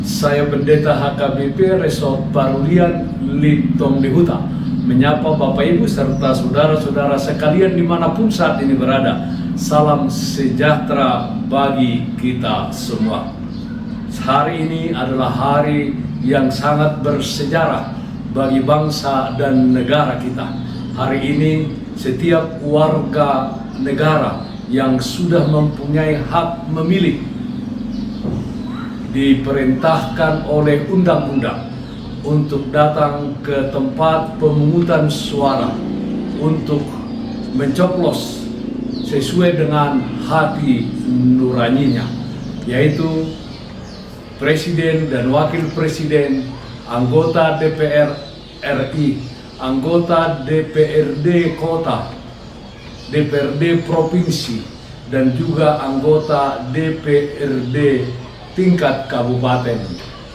Saya Pendeta HKBP Resort Barulian Lintong Lihuta menyapa Bapak Ibu serta saudara-saudara sekalian dimanapun saat ini berada. Salam sejahtera bagi kita semua. Hari ini adalah hari yang sangat bersejarah bagi bangsa dan negara kita. Hari ini setiap warga negara yang sudah mempunyai hak memilih diperintahkan oleh undang-undang untuk datang ke tempat pemungutan suara untuk mencoblos sesuai dengan hati nuraninya, yaitu Presiden dan Wakil Presiden, anggota DPR RI, anggota DPRD Kota, DPRD Provinsi, dan juga anggota DPRD tingkat kabupaten.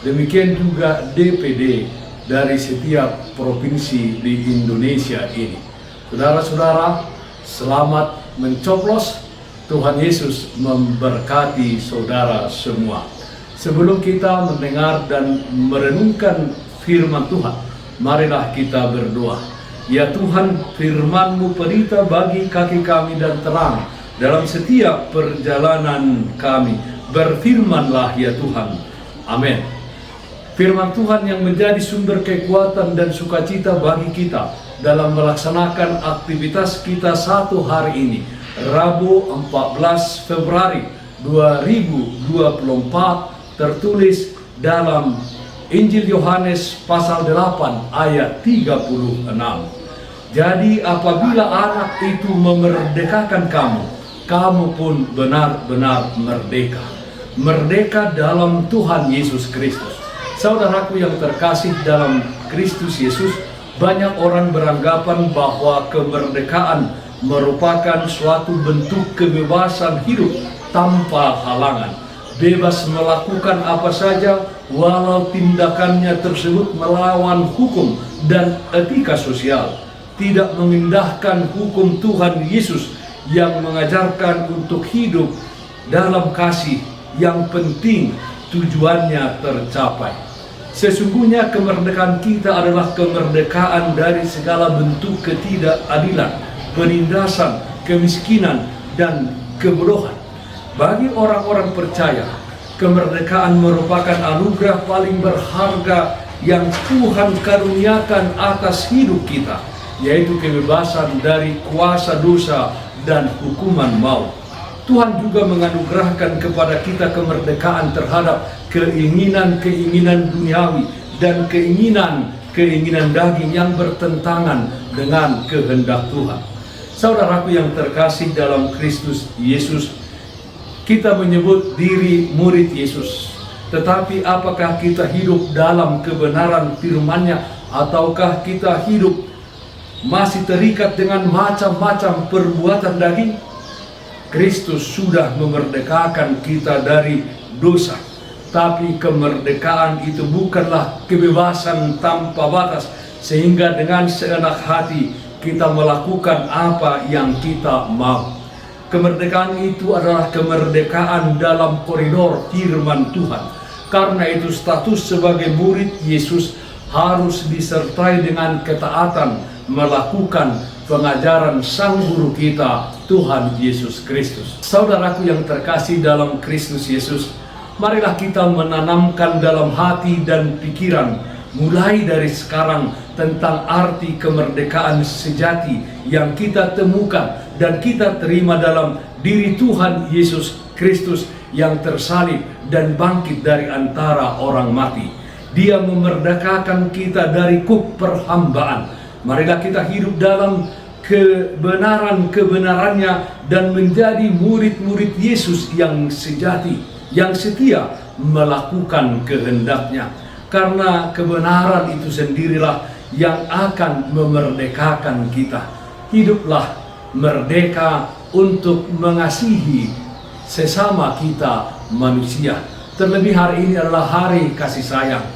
Demikian juga DPD dari setiap provinsi di Indonesia ini. Saudara-saudara, selamat mencoblos. Tuhan Yesus memberkati saudara semua. Sebelum kita mendengar dan merenungkan firman Tuhan, marilah kita berdoa. Ya Tuhan, firman-Mu pelita bagi kaki kami dan terang dalam setiap perjalanan kami. Berfirmanlah ya Tuhan. Amin. Firman Tuhan yang menjadi sumber kekuatan dan sukacita bagi kita dalam melaksanakan aktivitas kita satu hari ini, Rabu 14 Februari 2024, tertulis dalam Injil Yohanes pasal 8 ayat 36. Jadi apabila anak itu memerdekakan kamu, kamu pun benar-benar merdeka. Merdeka dalam Tuhan Yesus Kristus. Saudaraku yang terkasih dalam Kristus Yesus, banyak orang beranggapan bahwa kemerdekaan merupakan suatu bentuk kebebasan hidup tanpa halangan. Bebas melakukan apa saja walau tindakannya tersebut melawan hukum dan etika sosial. Tidak mengindahkan hukum Tuhan Yesus yang mengajarkan untuk hidup dalam kasih, yang penting tujuannya tercapai. Sesungguhnya kemerdekaan kita adalah kemerdekaan dari segala bentuk ketidakadilan, penindasan, kemiskinan, dan kebodohan. Bagi orang-orang percaya, kemerdekaan merupakan anugerah paling berharga yang Tuhan karuniakan atas hidup kita, yaitu kebebasan dari kuasa dosa dan hukuman maut. Tuhan juga menganugerahkan kepada kita kemerdekaan terhadap keinginan-keinginan duniawi dan keinginan-keinginan daging yang bertentangan dengan kehendak Tuhan. Saudaraku yang terkasih dalam Kristus Yesus, kita menyebut diri murid Yesus. Tetapi apakah kita hidup dalam kebenaran firman-Nya, ataukah kita hidup masih terikat dengan macam-macam perbuatan daging? Kristus sudah memerdekakan kita dari dosa. Tapi kemerdekaan itu bukanlah kebebasan tanpa batas, sehingga dengan seenak hati kita melakukan apa yang kita mau. Kemerdekaan itu adalah kemerdekaan dalam koridor firman Tuhan. Karena itu status sebagai murid Yesus harus disertai dengan ketaatan melakukan pengajaran Sang Guru kita, Tuhan Yesus Kristus. Saudaraku yang terkasih dalam Kristus Yesus, marilah kita menanamkan dalam hati dan pikiran mulai dari sekarang tentang arti kemerdekaan sejati yang kita temukan dan kita terima dalam diri Tuhan Yesus Kristus yang tersalib dan bangkit dari antara orang mati. Dia memerdekakan kita dari kuk perhambaan. Marilah kita hidup dalam kebenaran-kebenarannya dan menjadi murid-murid Yesus yang sejati, yang setia melakukan kehendak-Nya. Karena kebenaran itu sendirilah yang akan memerdekakan kita. Hiduplah merdeka untuk mengasihi sesama kita manusia. Terlebih hari ini adalah hari kasih sayang.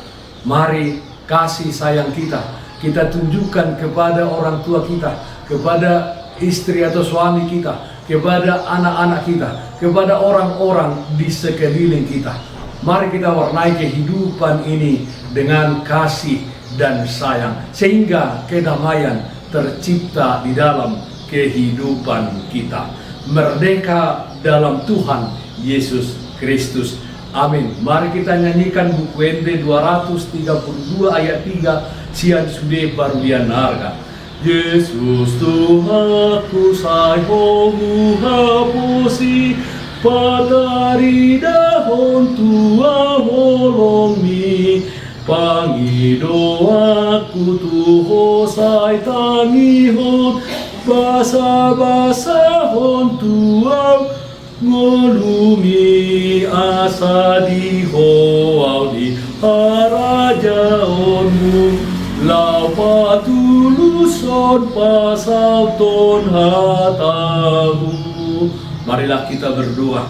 Mari kasih sayang kita tunjukkan kepada orang tua kita, kepada istri atau suami kita, kepada anak-anak kita, kepada orang-orang di sekeliling kita. Mari kita warnai kehidupan ini dengan kasih dan sayang, sehingga kedamaian tercipta di dalam kehidupan kita. Merdeka dalam Tuhan Yesus Kristus. Amin. Mari kita nyanyikan buku ND 232 ayat 3, sian sude barulian harga. Yesus Tuhanku sai homu hapusi patari dahon tua holongi pangi doaku tuho sai tangihon basa-basa hon tua ngolumi asa di hoau di harajaonmu lapa tuluson pasau ton hatamu. Marilah kita berdoa.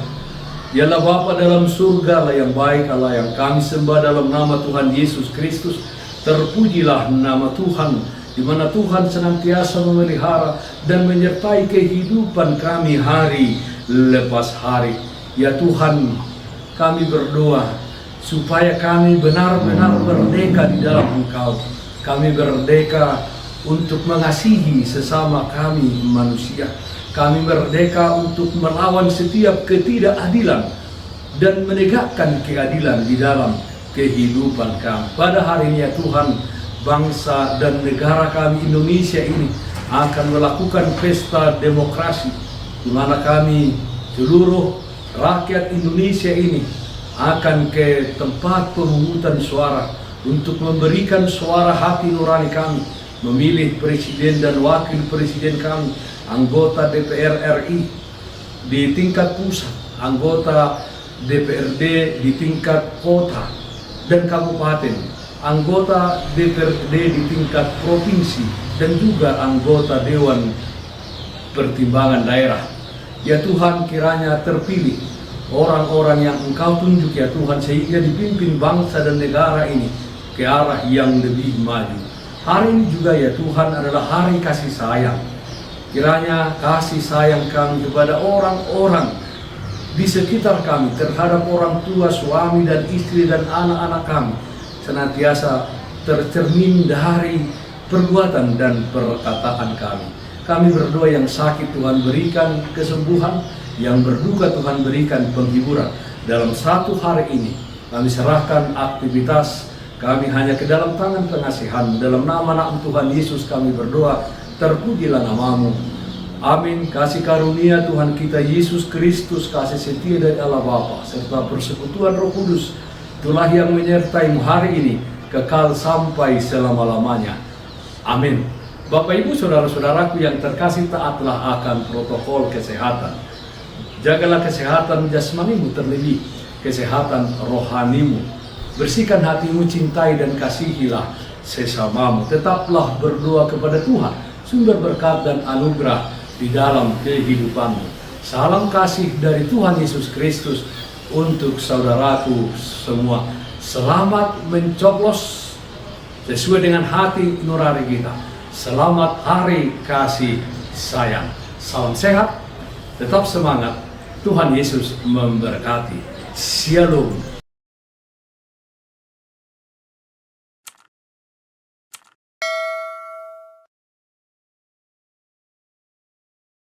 Dialah Bapa dalam surga, Allah yang baik, Allah yang kami sembah dalam nama Tuhan Yesus Kristus. Terpujilah nama Tuhan, di mana Tuhan senantiasa memelihara dan menyertai kehidupan kami hari lepas hari. Ya Tuhan, kami berdoa supaya kami benar-benar merdeka di dalam Engkau. Kami merdeka untuk mengasihi sesama kami manusia. Kami merdeka untuk melawan setiap ketidakadilan dan menegakkan keadilan di dalam kehidupan kami. Pada hari ini ya Tuhan, bangsa dan negara kami Indonesia ini akan melakukan pesta demokrasi, di mana kami seluruh rakyat Indonesia ini akan ke tempat pemungutan suara untuk memberikan suara hati nurani kami, memilih presiden dan wakil presiden kami, anggota DPR RI di tingkat pusat, anggota DPRD di tingkat kota dan kabupaten, anggota DPRD di tingkat provinsi, dan juga anggota Dewan Pertimbangan Daerah. Ya Tuhan, kiranya terpilih orang-orang yang Engkau tunjuk ya Tuhan, sehingga dipimpin bangsa dan negara ini ke arah yang lebih maju. Hari ini juga ya Tuhan adalah hari kasih sayang. Kiranya kasih sayang kami kepada orang-orang di sekitar kami, terhadap orang tua, suami dan istri dan anak-anak kami, senantiasa tercermin dari perbuatan dan perkataan kami. Kami berdoa yang sakit Tuhan berikan kesembuhan, yang berduka Tuhan berikan penghiburan. Dalam satu hari ini kami serahkan aktivitas kami hanya ke dalam tangan pengasihan. Dalam nama Tuhan Yesus kami berdoa, terpujilah namamu. Amin. Kasih karunia Tuhan kita Yesus Kristus, kasih setia dari Allah Bapa, serta persekutuan Roh Kudus, itulah yang menyertai hari ini kekal sampai selama-lamanya. Amin. Bapak Ibu saudara-saudaraku yang terkasih, taatlah akan protokol kesehatan. Jagalah kesehatan jasmanimu, terlebih kesehatan rohanimu. Bersihkan hatimu, cintai dan kasihilah sesamamu. Tetaplah berdoa kepada Tuhan, sumber berkat dan anugerah di dalam kehidupanmu. Salam kasih dari Tuhan Yesus Kristus untuk saudaraku semua. Selamat mencoblos sesuai dengan hati nurani kita. Selamat hari kasih sayang. Salam sehat, tetap semangat. Tuhan Yesus memberkati. Shalom.